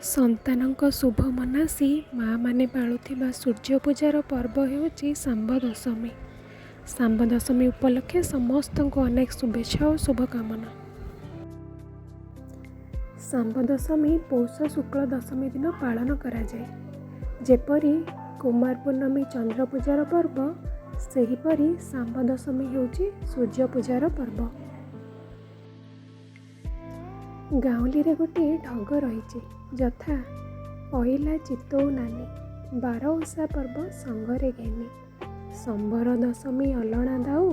ସନ୍ତାନଙ୍କ ଶୁଭ ମନାସି ମା ମାନେ ପାଳୁଥିବା ସୂର୍ଯ୍ୟ ପୂଜାର ପର୍ବ ହେଉଛି ଶାମ୍ବ ଦଶମୀ। ଶାମ୍ବ ଦଶମୀ ଉପଲକ୍ଷେ ସମସ୍ତଙ୍କୁ ଅନେକ ଶୁଭେଚ୍ଛା ଓ ଶୁଭକାମନା। ଶାମ୍ବ ଦଶମୀ ପୌଷ ଶୁକ୍ଳ ଦଶମୀ ଦିନ ପାଳନ କରାଯାଏ। ଯେପରି କୁମାର ପୂର୍ଣ୍ଣମୀ ଚନ୍ଦ୍ର ପୂଜାର ପର୍ବ, ସେହିପରି ଶାମ୍ବ ଦଶମୀ ହେଉଛି ସୂର୍ଯ୍ୟ ପୂଜାର ପର୍ବ। ଗାଉଁଲିରେ ଗୋଟିଏ ଢଗ ରହିଛି, ଯଥା ଅଇଲା ଚିତଉ ନାନୀ, ବାର ଓଷା ପର୍ବ ସଙ୍ଗରେ ଘେନି, ସମ୍ବର ଦଶମୀ ଅଲଣା ଦାଉ,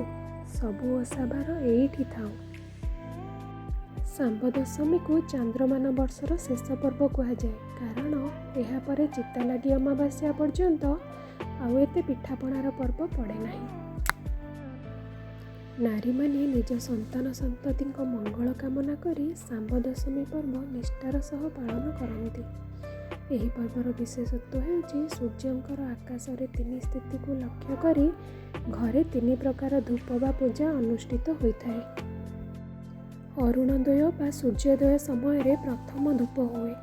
ସବୁ ଓଷା ବାର ଏଇଠି ଥାଉ। ଶାମ୍ବ ଦଶମୀକୁ ଚାନ୍ଦ୍ରମାନ ବର୍ଷର ଶେଷ ପର୍ବ କୁହାଯାଏ, କାରଣ ଏହାପରେ ଚିତାଲାଗି ଅମାବାସ୍ୟା ପର୍ଯ୍ୟନ୍ତ ଆଉ ଏତେ ପିଠାପଣାର ପର୍ବ ପଡ଼େ ନାହିଁ। ନାରୀମାନେ ନିଜ ସନ୍ତାନ ସନ୍ତତିଙ୍କ ମଙ୍ଗଳ କାମନା କରି ଶାମ୍ବ ଦଶମୀ ପର୍ବ ନିଷ୍ଠାର ସହ ପାଳନ କରନ୍ତି। ଏହି ପର୍ବର ବିଶେଷତ୍ୱ ହେଉଛି ସୂର୍ଯ୍ୟଙ୍କର ଆକାଶରେ ତିନି ସ୍ଥିତିକୁ ଲକ୍ଷ୍ୟ କରି ଘରେ ତିନି ପ୍ରକାର ଧୂପ ବା ପୂଜା ଅନୁଷ୍ଠିତ ହୋଇଥାଏ। ଅରୁଣୋଦୟ ବା ସୂର୍ଯ୍ୟୋଦୟ ସମୟରେ ପ୍ରଥମ ଧୂପ ହୁଏ।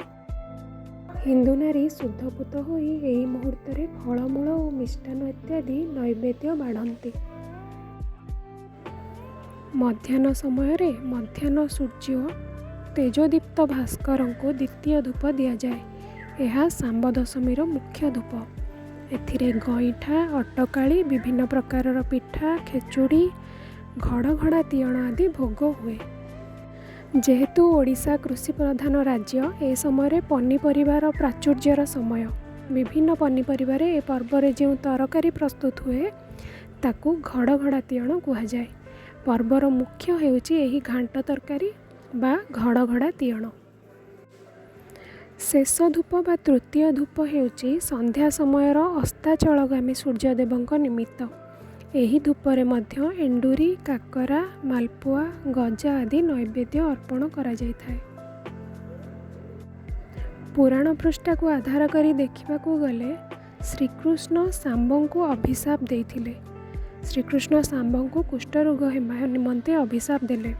ହିନ୍ଦୁ ନାରୀ ଶୁଦ୍ଧପୂତ ହୋଇ ଏହି ମୁହୂର୍ତ୍ତରେ ଫଳମୂଳ ଓ ମିଷ୍ଟାନ୍ନ ଇତ୍ୟାଦି ନୈବେଦ୍ୟ ବାଢ଼ନ୍ତି। ମଧ୍ୟାହ୍ନ ସମୟରେ ମଧ୍ୟାହ୍ନ ସୂର୍ଯ୍ୟ ତେଜୋଦୀପ୍ତ ଭାସ୍କରଙ୍କୁ ଦ୍ୱିତୀୟ ଧୂପ ଦିଆଯାଏ। ଏହା ଶାମ୍ବ ଦଶମୀର ମୁଖ୍ୟ ଧୂପ। ଏଥିରେ ଗଇଁଠା, ଅଟକାଳି, ବିଭିନ୍ନ ପ୍ରକାରର ପିଠା, ଖେଚୁଡ଼ି, ଘଡ଼ଘଡ଼ା ତିଅଣ ଆଦି ଭୋଗ ହୁଏ। ଯେହେତୁ ଓଡ଼ିଶା କୃଷି ପ୍ରଧାନ ରାଜ୍ୟ, ଏ ସମୟରେ ପନିପରିବାର ପ୍ରାଚୁର୍ଯ୍ୟର ସମୟ। ବିଭିନ୍ନ ପନିପରିବାରେ ଏ ପର୍ବରେ ଯେଉଁ ତରକାରୀ ପ୍ରସ୍ତୁତ ହୁଏ, ତାକୁ ଘଡ଼ଘଡ଼ା ତିଅଣ କୁହାଯାଏ। ପର୍ବର ମୁଖ୍ୟ ହେଉଛି ଏହି ଘାଣ୍ଟ ତରକାରୀ ବା ଘଡ଼ଘଡ଼ା ତିଅଣ। ଶେଷ ଧୂପ ବା ତୃତୀୟ ଧୂପ ହେଉଛି ସନ୍ଧ୍ୟା ସମୟର ଅସ୍ତାଚଳଗାମୀ ସୂର୍ଯ୍ୟଦେବଙ୍କ ନିମିତ୍ତ। ଏହି ଧୂପରେ ମଧ୍ୟ ଏଣ୍ଡୁରି, କାକରା, ମାଲପୁଆ, ଗଜା ଆଦି ନୈବେଦ୍ୟ ଅର୍ପଣ କରାଯାଇଥାଏ। ପୁରାଣ ପୃଷ୍ଠାକୁ ଆଧାର କରି ଦେଖିବାକୁ ଗଲେ ଶ୍ରୀକୃଷ୍ଣ ଶାମ୍ବଙ୍କୁ ଅଭିଶାପ ଦେଇଥିଲେ। ଶ୍ରୀକୃଷ୍ଣ ଶାମ୍ବଙ୍କୁ କୁଷ୍ଠରୋଗ ହେବା ନିମନ୍ତେ ଅଭିଶାପ ଦେଲେ।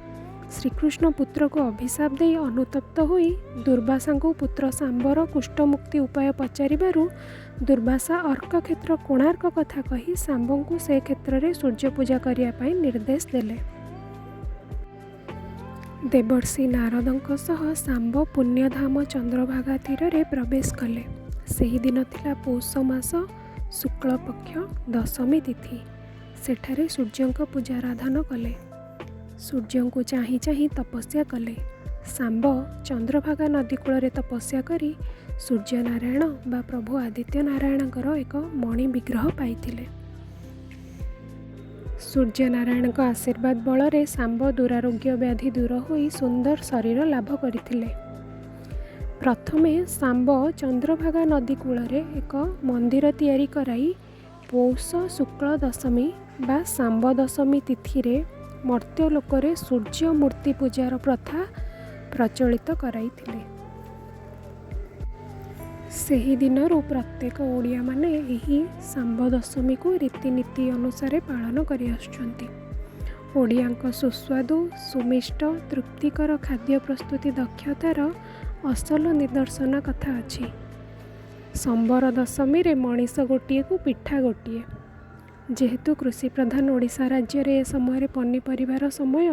ଶ୍ରୀକୃଷ୍ଣ ପୁତ୍ରକୁ ଅଭିଶାପ ଦେଇ ଅନୁତପ୍ତ ହୋଇ ଦୁର୍ବାସାଙ୍କୁ ପୁତ୍ର ଶାମ୍ବର କୁଷ୍ଠମୁକ୍ତି ଉପାୟ ପଚାରିବାରୁ ଦୁର୍ବାସା ଅର୍କକ୍ଷେତ୍ର କୋଣାର୍କ କଥା କହି ଶାମ୍ବଙ୍କୁ ସେ କ୍ଷେତ୍ରରେ ସୂର୍ଯ୍ୟ ପୂଜା କରିବା ପାଇଁ ନିର୍ଦ୍ଦେଶ ଦେଲେ। ଦେବର୍ଷି ନାରଦଙ୍କ ସହ ଶାମ୍ବ ପୁଣ୍ୟଧାମ ଚନ୍ଦ୍ରଭାଗା ତୀରରେ ପ୍ରବେଶ କଲେ। ସେହିଦିନ ଥିଲା ପୌଷ ମାସ ଶୁକ୍ଳପକ୍ଷ ଦଶମୀ ତିଥି। ସେଠାରେ ସୂର୍ଯ୍ୟଙ୍କ ପୂଜାରାଧନ କଲେ। ସୂର୍ଯ୍ୟଙ୍କୁ ଚାହିଁ ଚାହିଁ ତପସ୍ୟା କଲେ। ଶାମ୍ବ ଚନ୍ଦ୍ରଭାଗା ନଦୀ କୂଳରେ ତପସ୍ୟା କରି ସୂର୍ଯ୍ୟନାରାୟଣ ବା ପ୍ରଭୁ ଆଦିତ୍ୟ ନାରାୟଣଙ୍କର ଏକ ମଣି ବିଗ୍ରହ ପାଇଥିଲେ। ସୂର୍ଯ୍ୟନାରାୟଣଙ୍କ ଆଶୀର୍ବାଦ ବଳରେ ଶାମ୍ବ ଦୁରାରୋଗ୍ୟ ବ୍ୟାଧି ଦୂର ହୋଇ ସୁନ୍ଦର ଶରୀର ଲାଭ କରିଥିଲେ। ପ୍ରଥମେ ଶାମ୍ବ ଚନ୍ଦ୍ରଭାଗା ନଦୀ କୂଳରେ ଏକ ମନ୍ଦିର ତିଆରି କରାଇ ପୌଷ ଶୁକ୍ଳ ଦଶମୀ ବା ଶାମ୍ବ ଦଶମୀ ତିଥିରେ ମର୍ତ୍ତ୍ୟଲୋକରେ ସୂର୍ଯ୍ୟ ମୂର୍ତ୍ତି ପୂଜାର ପ୍ରଥା ପ୍ରଚଳିତ କରାଇଥିଲେ। ସେହି ଦିନରୁ ପ୍ରତ୍ୟେକ ଓଡ଼ିଆମାନେ ଏହି ଶାମ୍ବ ଦଶମୀକୁ ରୀତିନୀତି ଅନୁସାରେ ପାଳନ କରିଆସୁଛନ୍ତି। ଓଡ଼ିଆଙ୍କ ସୁସ୍ୱାଦୁ, ସୁମିଷ୍ଟ, ତୃପ୍ତିକର ଖାଦ୍ୟ ପ୍ରସ୍ତୁତି ଦକ୍ଷତାର ଅସଲ ନିଦର୍ଶନ କଥା ଅଛି। ସମ୍ବର ଦଶମୀରେ ମଣିଷ ଗୋଟିଏକୁ ପିଠା ଗୋଟିଏ। ଯେହେତୁ କୃଷିପ୍ରଧାନ ଓଡ଼ିଶା ରାଜ୍ୟରେ ଏ ସମୟରେ ପନିପରିବାର ସମୟ,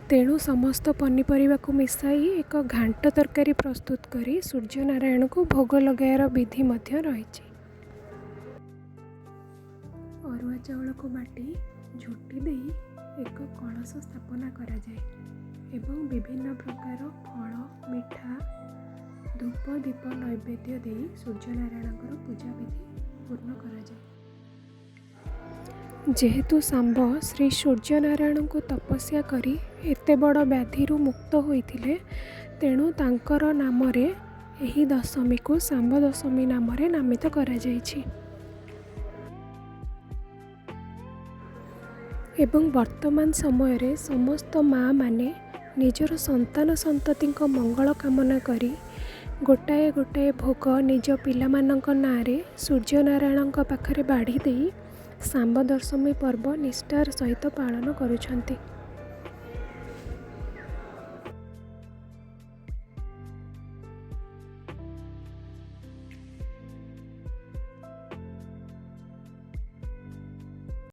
ତେଣୁ ସମସ୍ତ ପନିପରିବାକୁ ମିଶାଇ ଏକ ଘାଣ୍ଟ ତରକାରୀ ପ୍ରସ୍ତୁତ କରି ସୂର୍ଯ୍ୟନାରାୟଣଙ୍କୁ ଭୋଗ ଲଗାଇବାର ବିଧି ମଧ୍ୟ ରହିଛି। ଅରୁଆ ଚାଉଳକୁ ବାଟି ଝୋଟି ଦେଇ ଏକ କଳସ ସ୍ଥାପନା କରାଯାଏ ଏବଂ ବିଭିନ୍ନ ପ୍ରକାର ଫଳ, ମିଠା, ଧୂପ, ଦୀପ ନୈବେଦ୍ୟ ଦେଇ ସୂର୍ଯ୍ୟନାରାୟଣଙ୍କର ପୂଜାବିଧି ପୂର୍ଣ୍ଣ କରାଯାଏ। ଯେହେତୁ ଶାମ୍ବ ଶ୍ରୀ ସୂର୍ଯ୍ୟନାରାୟଣଙ୍କୁ ତପସ୍ୟା କରି ଏତେ ବଡ଼ ବ୍ୟାଧିରୁ ମୁକ୍ତ ହୋଇଥିଲେ, ତେଣୁ ତାଙ୍କର ନାମରେ ଏହି ଦଶମୀକୁ ଶାମ୍ବ ଦଶମୀ ନାମରେ ନାମିତ କରାଯାଇଛି। ଏବଂ ବର୍ତ୍ତମାନ ସମୟରେ ସମସ୍ତ ମା ମାନେ ନିଜର ସନ୍ତାନ ସନ୍ତତିଙ୍କ ମଙ୍ଗଳ କାମନା କରି ଗୋଟାଏ ଗୋଟାଏ ଭୋଗ ନିଜ ପିଲାମାନଙ୍କ ନାଁରେ ସୂର୍ଯ୍ୟନାରାୟଣଙ୍କ ପାଖରେ ବାଢ଼ି ଦେଇ ଶାମ୍ବ ଦଶମୀ ପର୍ବ ନିଷ୍ଠାର ସହିତ ପାଳନ କରୁଛନ୍ତି।